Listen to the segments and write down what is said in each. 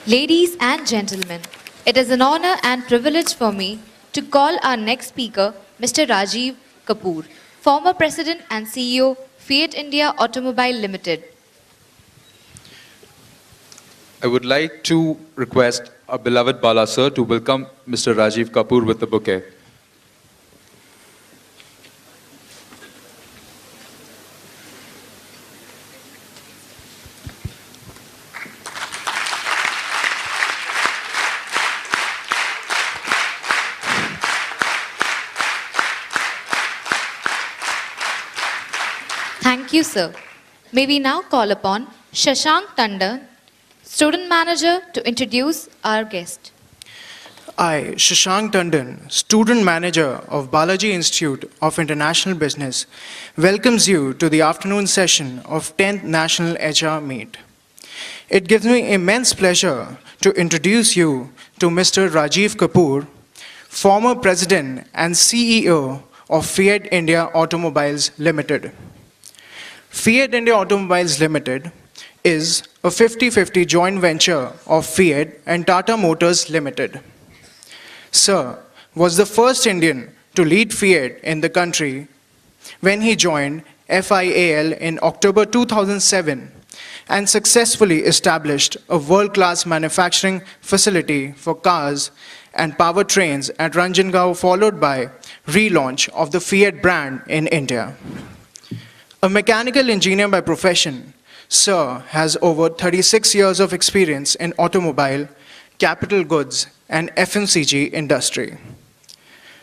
Ladies and gentlemen, it is an honor and privilege for me to call our next speaker, Mr. Rajeev Kapoor, former President and CEO, Fiat India Automobile Limited. I would like to request our beloved Bala sir to welcome Mr. Rajeev Kapoor with the bouquet. Thank you, sir. May we now call upon Shashank Tandon, Student Manager, to introduce our guest. I, Shashank Tandon, Student Manager of Balaji Institute of International Business, welcomes you to the afternoon session of 10th National HR Meet. It gives me immense pleasure to introduce you to Mr. Rajeev Kapoor, former President and CEO of Fiat India Automobiles Limited. Fiat India Automobiles Limited is a 50-50 joint venture of Fiat and Tata Motors Limited. Sir was the first Indian to lead Fiat in the country when he joined FIAL in October 2007 and successfully established a world-class manufacturing facility for cars and powertrains at Ranjangaon, followed by relaunch of the Fiat brand in India. A mechanical engineer by profession, Sir has over 36 years of experience in automobile, capital goods, and FMCG industry.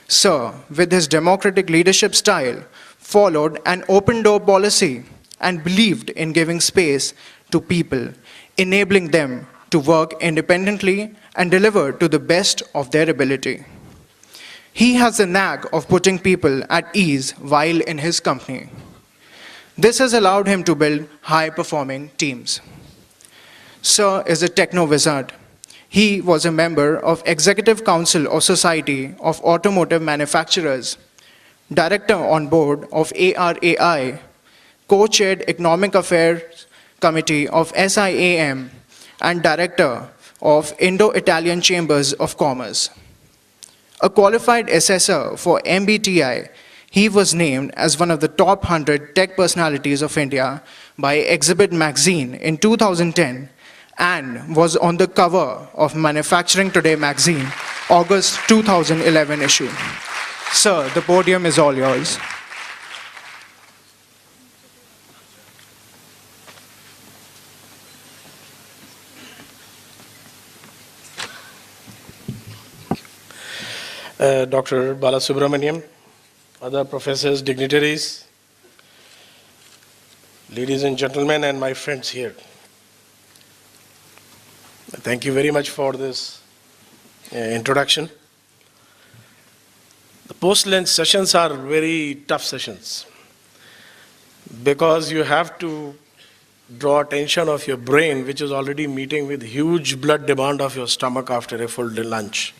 Sir, with his democratic leadership style, followed an open-door policy and believed in giving space to people, enabling them to work independently and deliver to the best of their ability. He has a knack of putting people at ease while in his company. This has allowed him to build high-performing teams. Sir is a techno-wizard. He was a member of Executive Council of Society of Automotive Manufacturers, Director on Board of ARAI, Co-chaired Economic Affairs Committee of SIAM, and Director of Indo-Italian Chambers of Commerce. A qualified assessor for MBTI, he was named as one of the top 100 tech personalities of India by Exhibit magazine in 2010 and was on the cover of Manufacturing Today magazine, August 2011 issue. Sir, the podium is all yours. Dr. Balasubramaniam, other professors, dignitaries, ladies and gentlemen, and my friends here. Thank you very much for this introduction. The post-lunch sessions are very tough sessions because you have to draw attention of your brain, which is already meeting with huge blood demand of your stomach after a full lunch.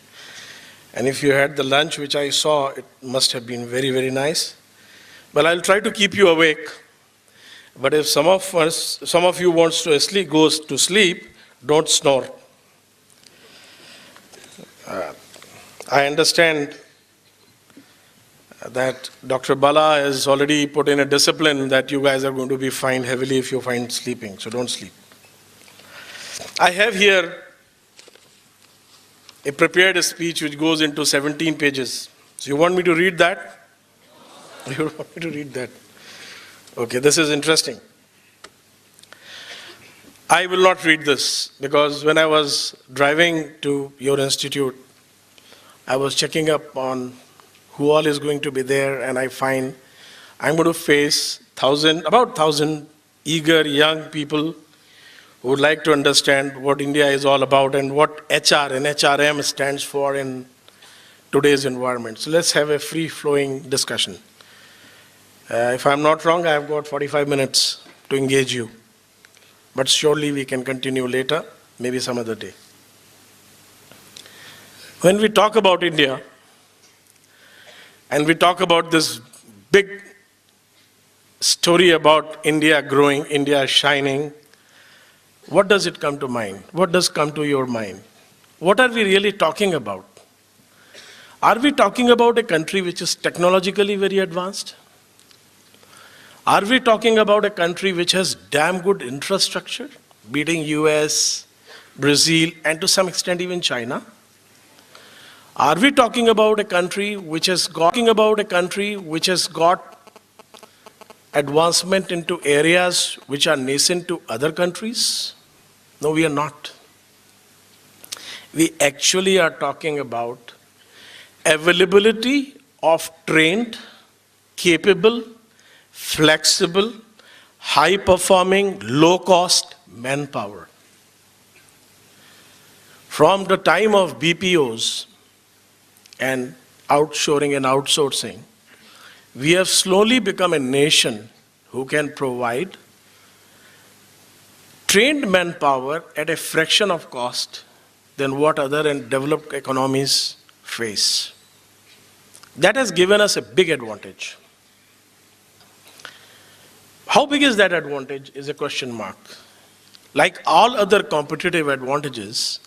And if you had the lunch which I saw, it must have been very, very nice. Well, I'll try to keep you awake. But if some of you wants to goes to sleep, don't snore. I understand that Dr. Bala has already put in a discipline that you guys are going to be fined heavily if you find sleeping, so don't sleep. I have here a prepared speech which goes into 17 pages. So you want me to read that? You want me to read that? Okay, this is interesting. I will not read this because when I was driving to your institute, I was checking up on who all is going to be there, and I find I'm going to face about 1,000 eager young people who would like to understand what India is all about and what HR and HRM stands for in today's environment. So let's have a free-flowing discussion. If I'm not wrong, I've got 45 minutes to engage you. But surely we can continue later, maybe some other day. When we talk about India, and we talk about this big story about India growing, India shining, what does it come to mind? What does come to your mind? What are we really talking about? Are we talking about a country which is technologically very advanced? Are we talking about a country which has damn good infrastructure, beating US, Brazil, and to some extent even China? Are we talking about a country which has got advancement into areas which are nascent to other countries? No, we are not. We actually are talking about availability of trained, capable, flexible, high-performing, low-cost manpower. From the time of BPOs and outshoring and outsourcing, we have slowly become a nation who can provide trained manpower at a fraction of cost than what other and developed economies face. That has given us a big advantage. How big is that advantage is a question mark. Like all other competitive advantages,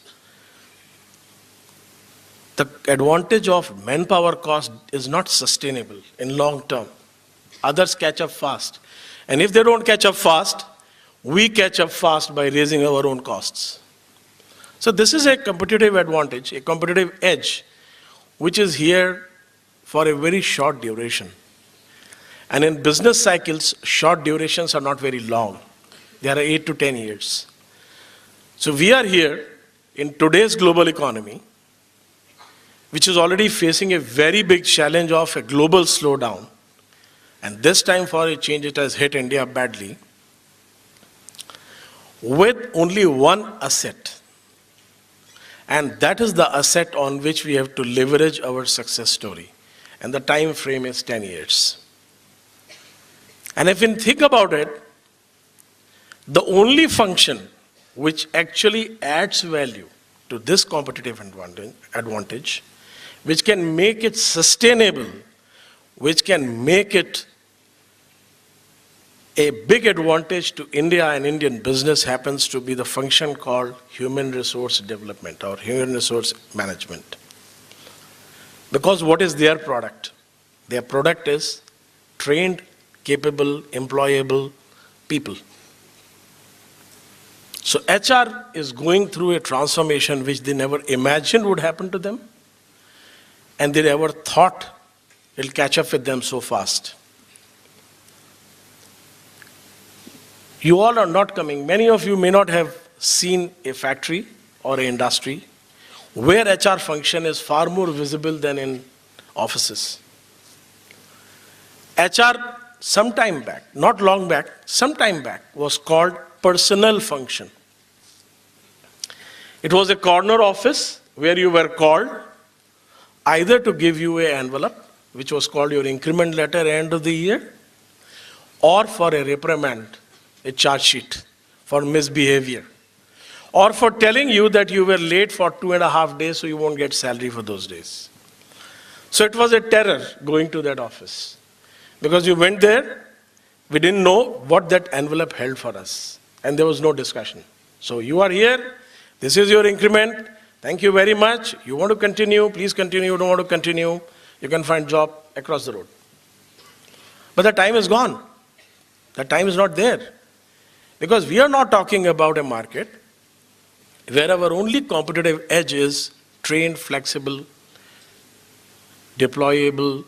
the advantage of manpower cost is not sustainable in long term. Others catch up fast. And if they don't catch up fast, we catch up fast by raising our own costs. So this is a competitive advantage, a competitive edge, which is here for a very short duration. And in business cycles, short durations are not very long. They are 8 to 10 years. So we are here in today's global economy, which is already facing a very big challenge of a global slowdown. And this time for a change, it has hit India badly, with only one asset. And that is the asset on which we have to leverage our success story. And the time frame is 10 years. And if you think about it, the only function which actually adds value to this competitive advantage, which can make it sustainable, which can make it a big advantage to India and Indian business, happens to be the function called human resource development or human resource management. Because what is their product? Their product is trained, capable, employable people. So HR is going through a transformation which they never imagined would happen to them, and they never thought it'll catch up with them so fast. You all are not coming. Many of you may not have seen a factory or an industry where HR function is far more visible than in offices. HR some time back, not long back, some time back, was called personnel function. It was a corner office where you were called either to give you an envelope, which was called your increment letter at the end of the year, or for a reprimand, a charge sheet for misbehavior, or for telling you that you were late for 2.5 days so you won't get salary for those days. So it was a terror going to that office. Because you went there, we didn't know what that envelope held for us. And there was no discussion. So you are here, this is your increment, thank you very much. You want to continue, please continue. You don't want to continue, you can find job across the road. But the time is gone. The time is not there. Because we are not talking about a market where our only competitive edge is trained, flexible, deployable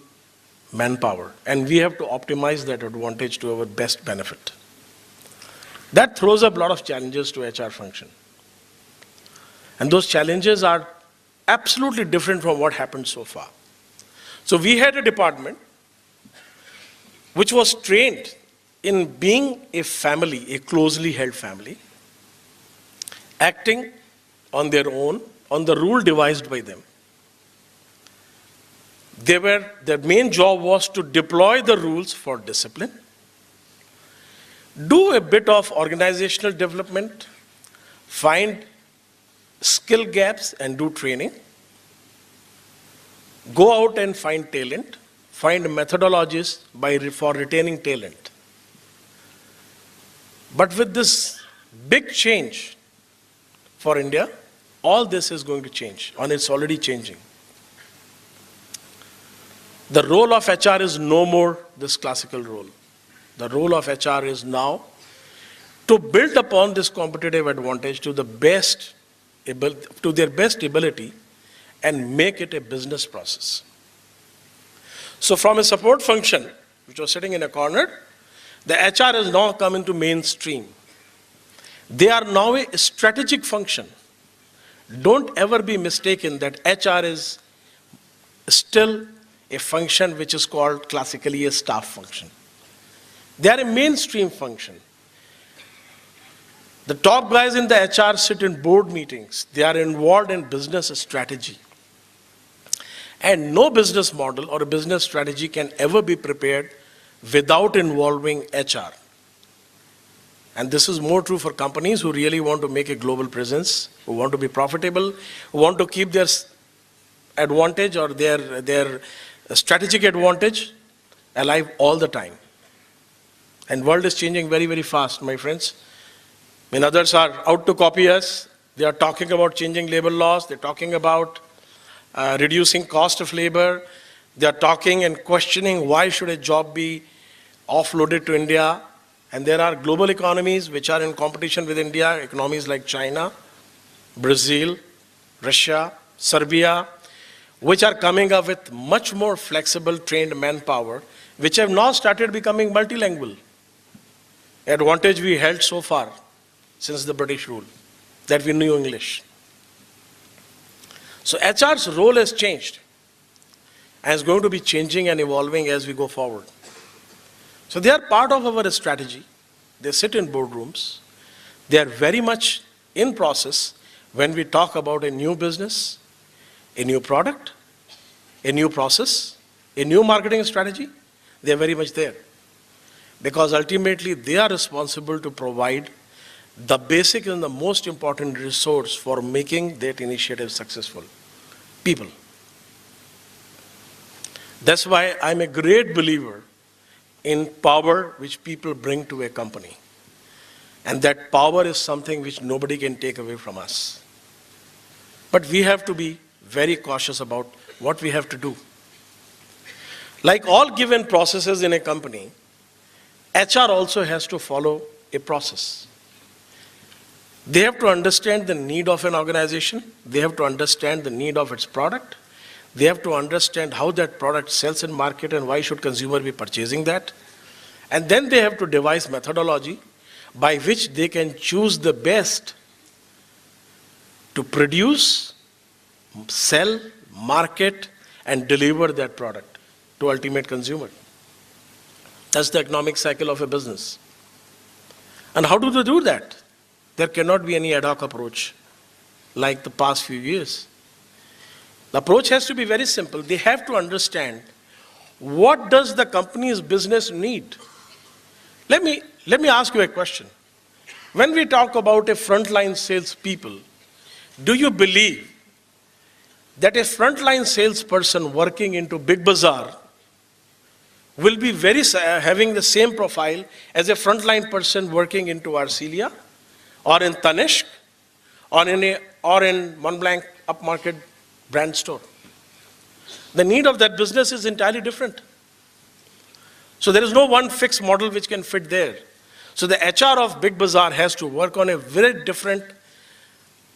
manpower. And we have to optimize that advantage to our best benefit. That throws up a lot of challenges to HR function. And those challenges are absolutely different from what happened so far. So we had a department which was trained in being a family, a closely held family, acting on their own, on the rule devised by them. Their main job was to deploy the rules for discipline, do a bit of organizational development, find skill gaps and do training, go out and find talent, find methodologies for retaining talent. But with this big change for India. All this is going to change, and it's already changing. The role of HR is no more this classical role. The role of HR is now to build upon this competitive advantage to their best ability and make it a business process. So from a support function, which was sitting in a corner, the HR has now come into mainstream. They are now a strategic function. Don't ever be mistaken that HR is still a function which is called classically a staff function. They are a mainstream function. The top guys in the HR sit in board meetings. They are involved in business strategy. And no business model or a business strategy can ever be prepared without involving HR. And this is more true for companies who really want to make a global presence, who want to be profitable, who want to keep their advantage or their strategic advantage alive all the time. And world is changing very, very fast, my friends. When others are out to copy us, they are talking about changing labor laws, they're talking about reducing cost of labor, they are talking and questioning why should a job be offloaded to India. And there are global economies which are in competition with India, economies like China, Brazil, Russia, Serbia, which are coming up with much more flexible trained manpower, which have now started becoming multilingual. Advantage we held so far since the British rule, that we knew English. So HR's role has changed and is going to be changing and evolving as we go forward. So they are part of our strategy. They sit in boardrooms. They are very much in process when we talk about a new business, a new product, a new process, a new marketing strategy. They are very much there. Because ultimately they are responsible to provide the basic and the most important resource for making that initiative successful. People. That's why I'm a great believer in power which people bring to a company. And that power is something which nobody can take away from us. But we have to be very cautious about what we have to do. Like all given processes in a company, HR also has to follow a process. They have to understand the need of an organization. They have to understand the need of its product. They have to understand how that product sells in market and why should consumer be purchasing that. And then they have to devise methodology by which they can choose the best to produce, sell, market, and deliver that product to ultimate consumer. That's the economic cycle of a business. And how do they do that? There cannot be any ad hoc approach like the past few years. The approach has to be very simple. They have to understand what does the company's business need. Let me ask you a question. When we talk about a frontline salespeople, do you believe that a frontline salesperson working into Big Bazaar will be having the same profile as a frontline person working into Arcelia or in Tanishq or in Mont Blanc upmarket brand store? The need of that business is entirely different. So there is no one fixed model which can fit there. So the HR of Big Bazaar has to work on a very different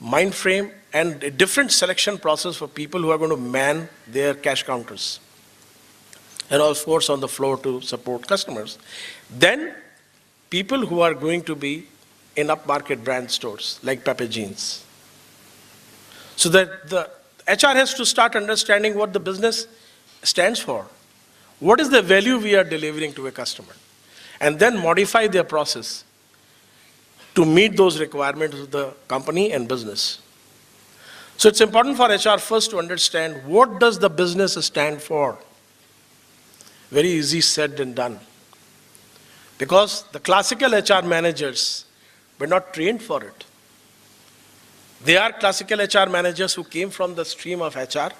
mind frame and a different selection process for people who are going to man their cash counters and of course on the floor to support customers. Then people who are going to be in upmarket brand stores like Pepe Jeans. So that the HR has to start understanding what the business stands for. What is the value we are delivering to a customer? And then modify their process to meet those requirements of the company and business. So it's important for HR first to understand what does the business stand for. Very easy said than done. Because the classical HR managers were not trained for it. They are classical HR managers who came from the stream of HR,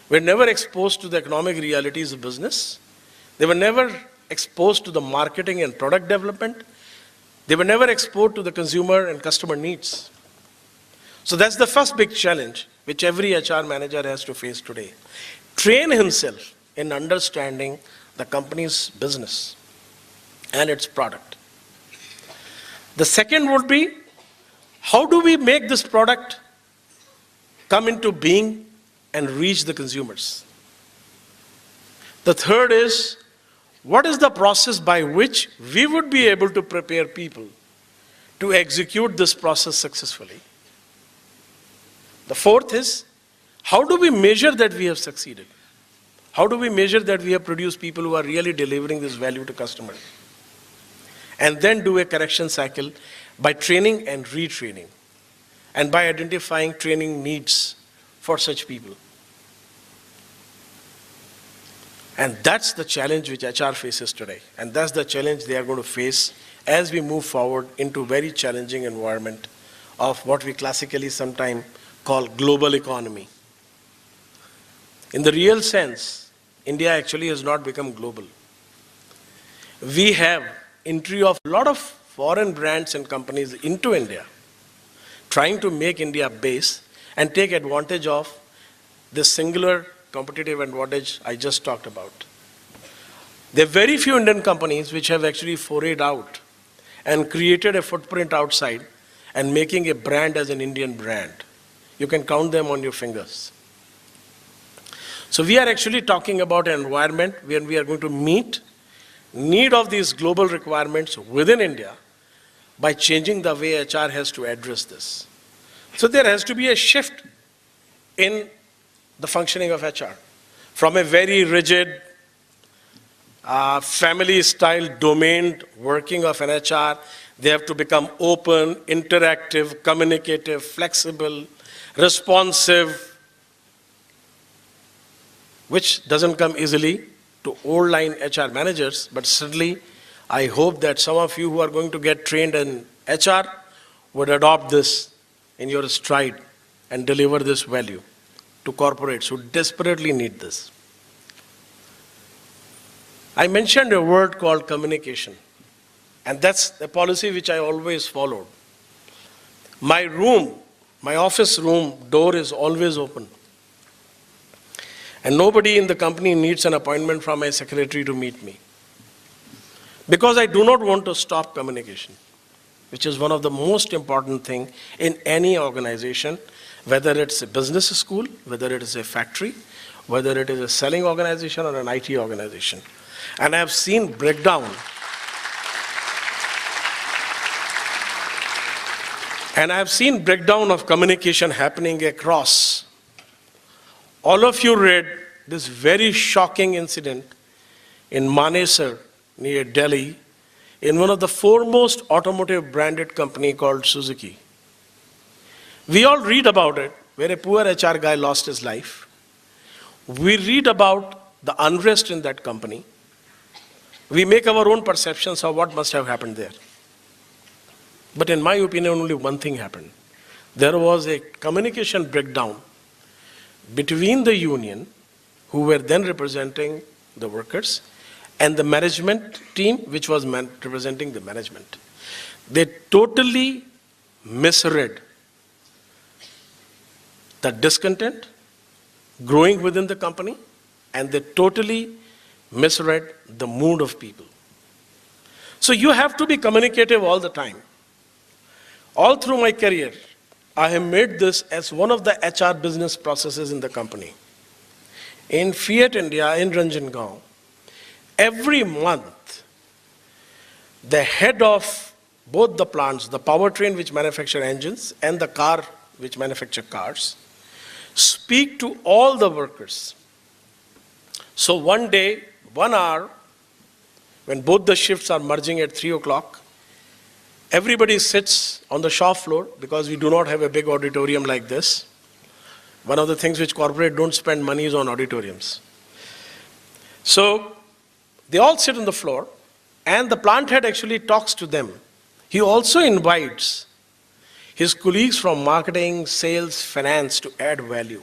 were never exposed to the economic realities of business. They were never exposed to the marketing and product development. They were never exposed to the consumer and customer needs. So that's the first big challenge which every HR manager has to face today. Train himself in understanding the company's business and its product. The second would be, how do we make this product come into being and reach the consumers? The third is, what is the process by which we would be able to prepare people to execute this process successfully? The fourth is, how do we measure that we have succeeded? How do we measure that we have produced people who are really delivering this value to customers? And then do a correction cycle by training and retraining, and by identifying training needs for such people. And that's the challenge which HR faces today. And that's the challenge they are going to face as we move forward into a very challenging environment of what we classically sometimes call global economy. In the real sense, India actually has not become global. We have entry of a lot of foreign brands and companies into India, trying to make India base and take advantage of this singular competitive advantage I just talked about. There are very few Indian companies which have actually forayed out and created a footprint outside and making a brand as an Indian brand. You can count them on your fingers. So we are actually talking about an environment where we are going to meet need of these global requirements within India by changing the way HR has to address this. So there has to be a shift in the functioning of HR from a very rigid, family-style domain working of an HR. They have to become open, interactive, communicative, flexible, responsive, which doesn't come easily to old line HR managers, but certainly I hope that some of you who are going to get trained in HR would adopt this in your stride and deliver this value to corporates who desperately need this. I mentioned a word called communication, and that's the policy which I always followed. My room, my office room door is always open. And nobody in the company needs an appointment from my secretary to meet me. Because I do not want to stop communication, which is one of the most important things in any organization, whether it's a business school, whether it is a factory, whether it is a selling organization or an IT organization. And I have seen breakdown. And I have seen breakdown of communication happening across. All of you read this very shocking incident in Manesar, near Delhi, in one of the foremost automotive branded company called Suzuki. We all read about it, where a poor HR guy lost his life. We read about the unrest in that company. We make our own perceptions of what must have happened there. But in my opinion, only one thing happened. There was a communication breakdown between the union, who were then representing the workers, and the management team, which was representing the management. They totally misread the discontent growing within the company, and they totally misread the mood of people. So you have to be communicative all the time. All through my career, I have made this as one of the HR business processes in the company. In Fiat India, in Ranjangaon, every month, the head of both the plants, the powertrain which manufacture engines and the car which manufacture cars, speak to all the workers. So one day, 1 hour, when both the shifts are merging at 3 o'clock, everybody sits on the shop floor, because we do not have a big auditorium like this. One of the things which corporate don't spend money is on auditoriums. So they all sit on the floor, and the plant head actually talks to them. He also invites his colleagues from marketing, sales, finance to add value.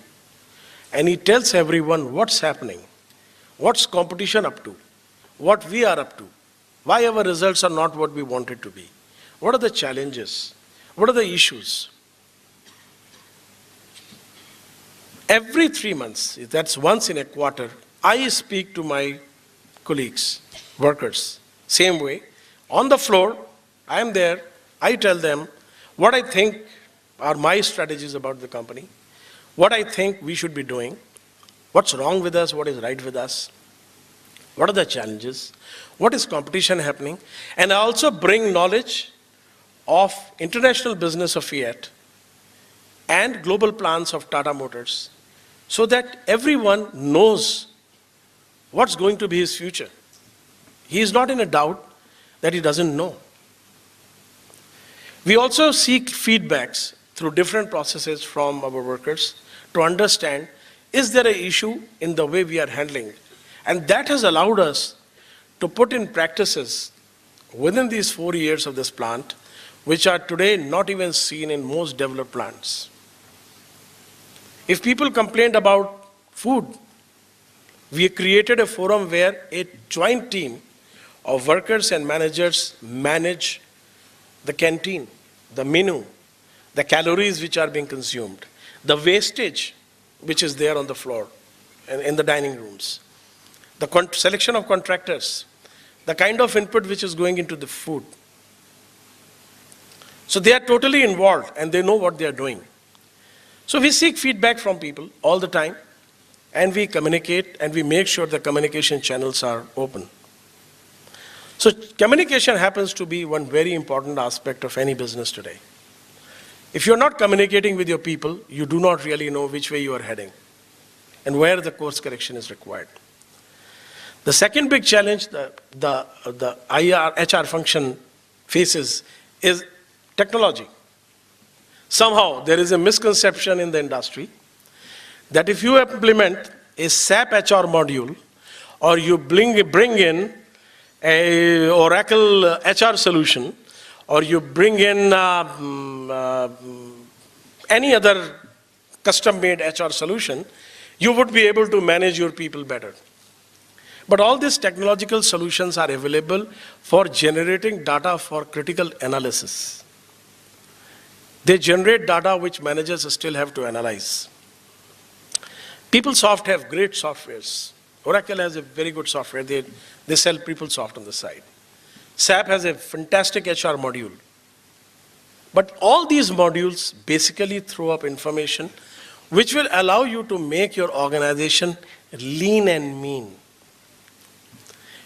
And he tells everyone what's happening, what's competition up to, what we are up to, why our results are not what we wanted to be, What are the challenges? What are the issues? Every 3 months, that's once in a quarter, I speak to my colleagues, workers, same way. On the floor, I am there, I tell them what I think are my strategies about the company, what I think we should be doing, what's wrong with us, what is right with us, what are the challenges, what is competition happening, and I also bring knowledge of international business of Fiat and global plans of Tata Motors so that everyone knows what's going to be his future. He is not in a doubt that he doesn't know. We also seek feedbacks through different processes from our workers to understand, is there an issue in the way we are handling it? And that has allowed us to put in practices within these 4 years of this plant, which are today not even seen in most developed plants. If people complained about food, we created a forum where a joint team of workers and managers manage the canteen, the menu, the calories which are being consumed, the wastage which is there on the floor and in the dining rooms, the selection of contractors, the kind of input which is going into the food. So they are totally involved and they know what they are doing. So we seek feedback from people all the time and we communicate and we make sure the communication channels are open. So communication happens to be one very important aspect of any business today. If you're not communicating with your people, you do not really know which way you are heading and where the course correction is required. The second big challenge the HR function faces is technology. Somehow there is a misconception in the industry that if you implement a SAP HR module or you bring in a Oracle HR solution or you bring in any other custom-made HR solution, you would be able to manage your people better. But all these technological solutions are available for generating data for critical analysis. They generate data which managers still have to analyze. PeopleSoft have great softwares. Oracle has a very good software. They sell PeopleSoft on the side. SAP has a fantastic HR module. But all these modules basically throw up information which will allow you to make your organization lean and mean.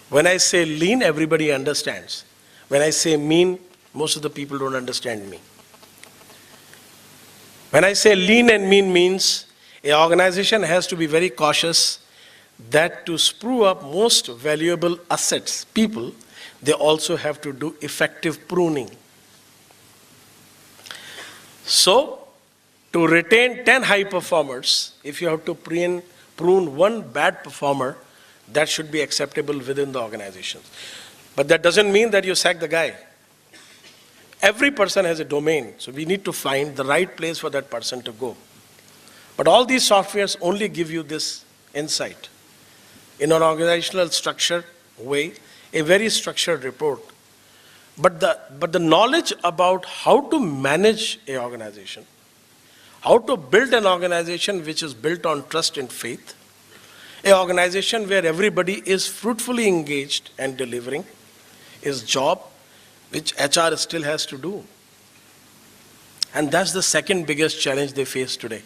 When I say lean, everybody understands. When I say mean, most of the people don't understand me. When I say lean and mean means an organization has to be very cautious that to sprue up most valuable assets, people, they also have to do effective pruning. So, to retain 10 high performers, if you have to prune one bad performer, that should be acceptable within the organization. But that doesn't mean that you sack the guy. Every person has a domain, so we need to find the right place for that person to go. But all these softwares only give you this insight. In an organizational structured way, a very structured report. But the knowledge about how to manage an organization, how to build an organization which is built on trust and faith, an organization where everybody is fruitfully engaged and delivering is job which HR still has to do. And that's the second biggest challenge they face today.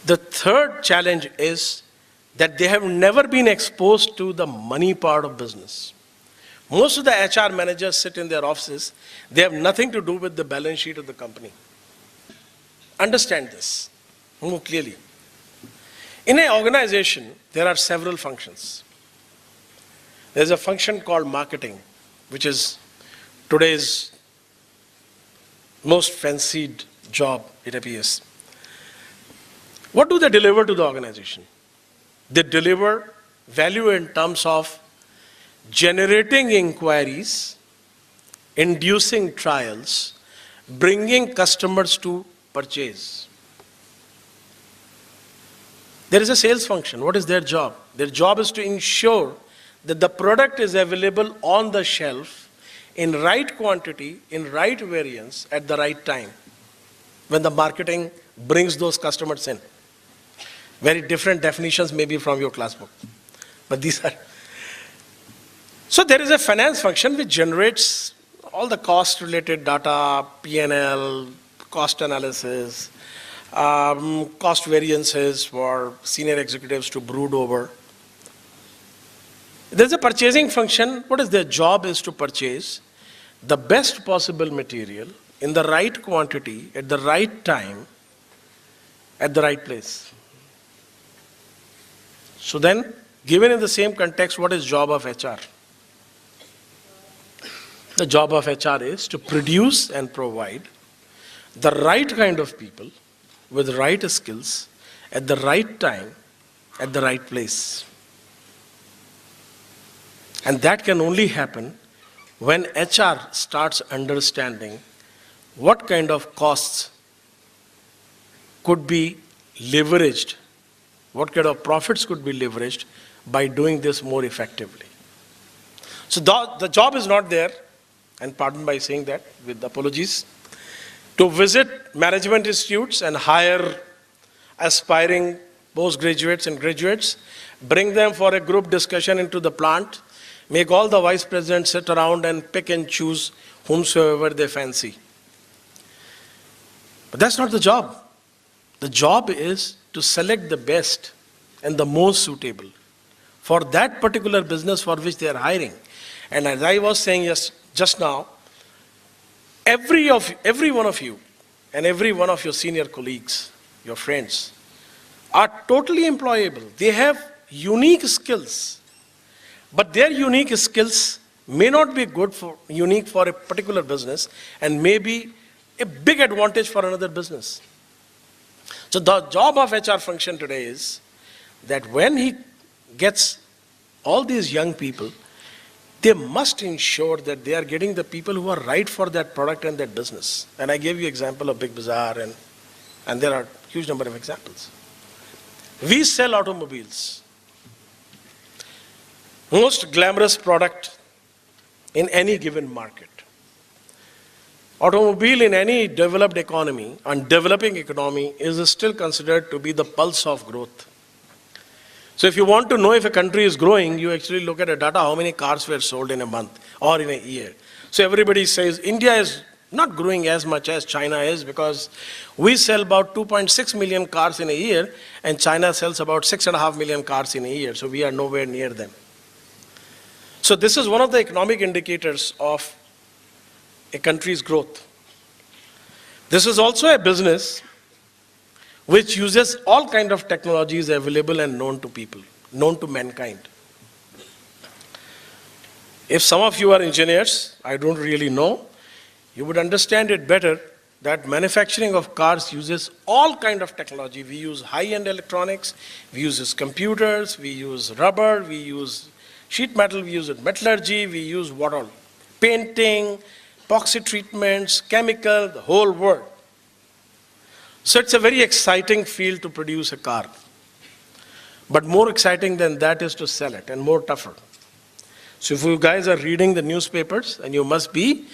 The third challenge is that they have never been exposed to the money part of business. Most of the HR managers sit in their offices, they have nothing to do with the balance sheet of the company. Understand this more clearly. In an organization, there are several functions. There's a function called marketing, which is today's most fancied job, it appears. What do they deliver to the organization? They deliver value in terms of generating inquiries, inducing trials, bringing customers to purchase. There is a sales function. What is their job? Their job is to ensure that the product is available on the shelf in right quantity, in right variance, at the right time, when the marketing brings those customers in. Very different definitions maybe from your class book, but these are. So there is a finance function which generates all the cost-related data, P&L, cost analysis, cost variances for senior executives to brood over. There's a purchasing function. What is their job is to purchase the best possible material in the right quantity, at the right time, at the right place. So then, given in the same context, what is job of HR? The job of HR is to produce and provide the right kind of people with right skills at the right time, at the right place. And that can only happen when HR starts understanding what kind of costs could be leveraged, what kind of profits could be leveraged by doing this more effectively. So the job is not there, and pardon by saying that with apologies, to visit management institutes and hire aspiring postgraduates and graduates, bring them for a group discussion into the plant, make all the vice presidents sit around and pick and choose whomsoever they fancy. But that's not the job. The job is to select the best and the most suitable for that particular business for which they are hiring. And as I was saying just now, every one of you and every one of your senior colleagues, your friends, are totally employable. They have unique skills, but their unique skills may not be unique for a particular business and may be a big advantage for another business. So the job of HR function today is that when he gets all these young people, they must ensure that they are getting the people who are right for that product and that business. And I gave you example of Big Bazaar, and there are a huge number of examples. We sell automobiles. Most glamorous product in any given market. Automobile in any developed economy and developing economy is still considered to be the pulse of growth. So if you want to know if a country is growing, you actually look at the data, how many cars were sold in a month or in a year. So everybody says India is not growing as much as China is because we sell about 2.6 million cars in a year and China sells about 6.5 million cars in a year. So we are nowhere near them. So this is one of the economic indicators of a country's growth. This is also a business which uses all kind of technologies available and known to people, known to mankind. If some of you are engineers, I don't really know, you would understand it better that manufacturing of cars uses all kind of technology. We use high-end electronics, we use computers, we use rubber, we use sheet metal, we use metallurgy, we use what all? Painting, epoxy treatments, chemical, the whole world. So it's a very exciting field to produce a car. But more exciting than that is to sell it, and more tougher. So if you guys are reading the newspapers, and you must be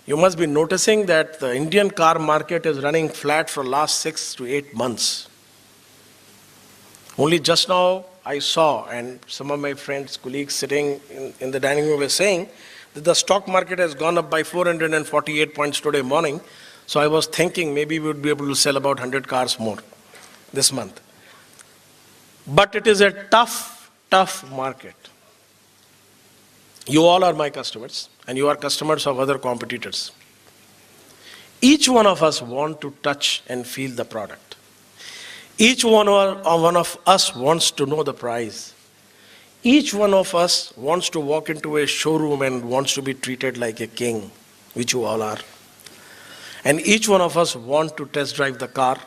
noticing that the Indian car market is running flat for the last 6 to 8 months. Only just now I saw, and some of my friends, colleagues sitting in the dining room were saying, that the stock market has gone up by 448 points today morning. So I was thinking maybe we would be able to sell about 100 cars more this month. But it is a tough market. You all are my customers, and you are customers of other competitors. Each one of us want to touch and feel the product. Each one of us wants to know the price. Each one of us wants to walk into a showroom and wants to be treated like a king, which you all are. And each one of us want to test drive the car,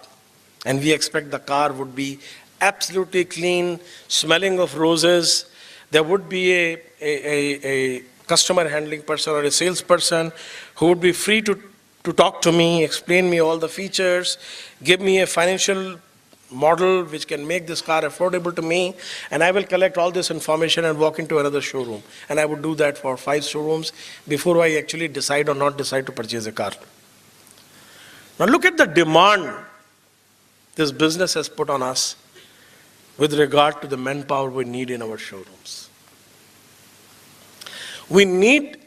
and we expect the car would be absolutely clean, smelling of roses. There would be a customer handling person or a salesperson who would be free to talk to me, explain me all the features, give me a financial model which can make this car affordable to me, and I will collect all this information and walk into another showroom. And I would do that for 5 showrooms before I actually decide or not decide to purchase a car. Now look at the demand this business has put on us with regard to the manpower we need in our showrooms. We need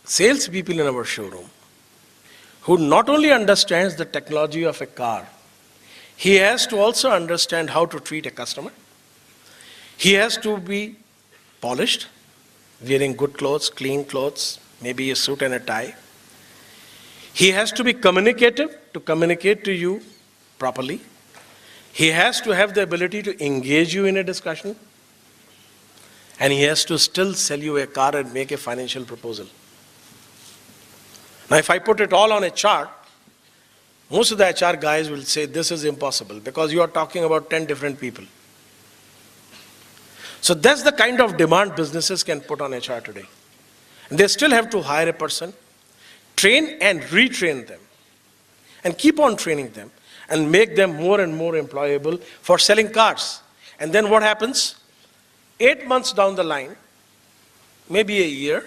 salespeople in our showroom who not only understands the technology of a car, he has to also understand how to treat a customer. He has to be polished, wearing good clothes, clean clothes, maybe a suit and a tie. He has to be communicative, to communicate to you properly. He has to have the ability to engage you in a discussion. And he has to still sell you a car and make a financial proposal. Now, if I put it all on a chart, most of the HR guys will say this is impossible because you are talking about 10 different people. So that's the kind of demand businesses can put on HR today. And they still have to hire a person, train and retrain them, and keep on training them, and make them more and more employable for selling cars. And then what happens? 8 months down the line, maybe a year,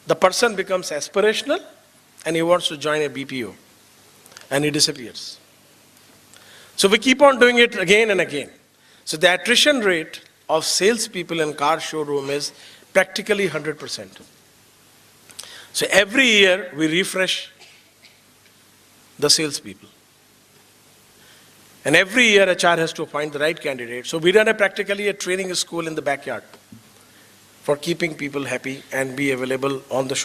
the person becomes aspirational and he wants to join a BPO and he disappears. So we keep on doing it again and again. So the attrition rate of salespeople in car showroom is practically 100%. So every year we refresh the salespeople. And every year HR has to find the right candidate. So we run practically a training school in the backyard for keeping people happy and be available on the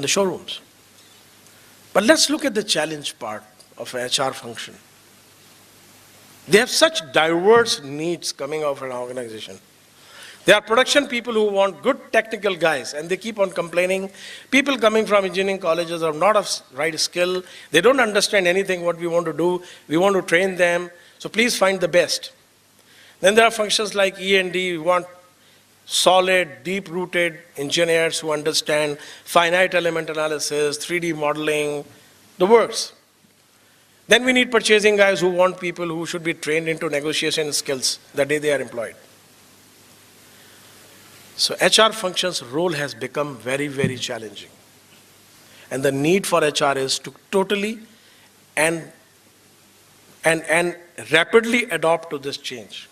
showrooms. But let's look at the challenge part of HR function. They have such diverse needs coming out of an organization. There are production people who want good technical guys, and they keep on complaining. People coming from engineering colleges are not of right skill. They don't understand anything what we want to do. We want to train them. So please find the best. Then there are functions like E&D. We want solid, deep-rooted engineers who understand finite element analysis, 3D modeling, the works. Then we need purchasing guys who want people who should be trained into negotiation skills the day they are employed. So HR function's role has become very, very challenging. And the need for HR is to totally and rapidly adopt to this change.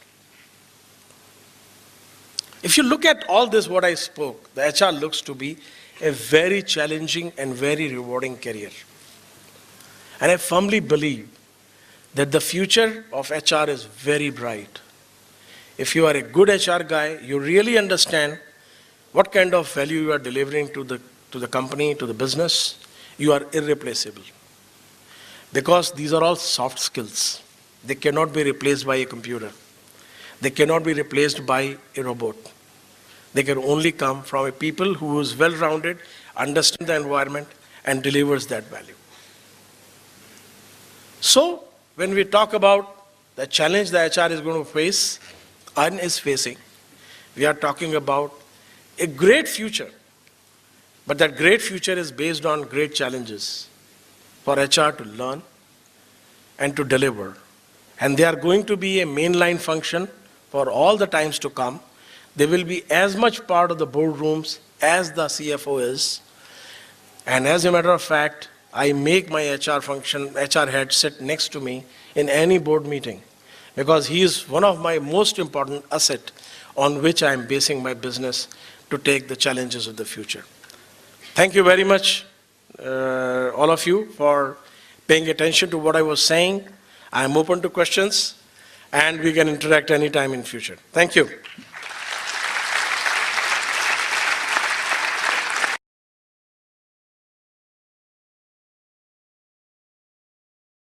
If you look at all this, what I spoke, the HR looks to be a very challenging and very rewarding career. And I firmly believe that the future of HR is very bright. If you are a good HR guy, you really understand what kind of value you are delivering to the company, to the business, you are irreplaceable. Because these are all soft skills. They cannot be replaced by a computer. They cannot be replaced by a robot. They can only come from a people who is well-rounded, understand the environment, and delivers that value. So, when we talk about the challenge the HR is going to face, and is facing, we are talking about a great future. But that great future is based on great challenges for HR to learn and to deliver. And they are going to be a mainline function for all the times to come. They will be as much part of the boardrooms as the CFO is. And as a matter of fact, I make my HR head sit next to me in any board meeting, because he is one of my most important assets on which I am basing my business to take the challenges of the future. Thank you very much, all of you, for paying attention to what I was saying. I am open to questions, and we can interact anytime in future. Thank you.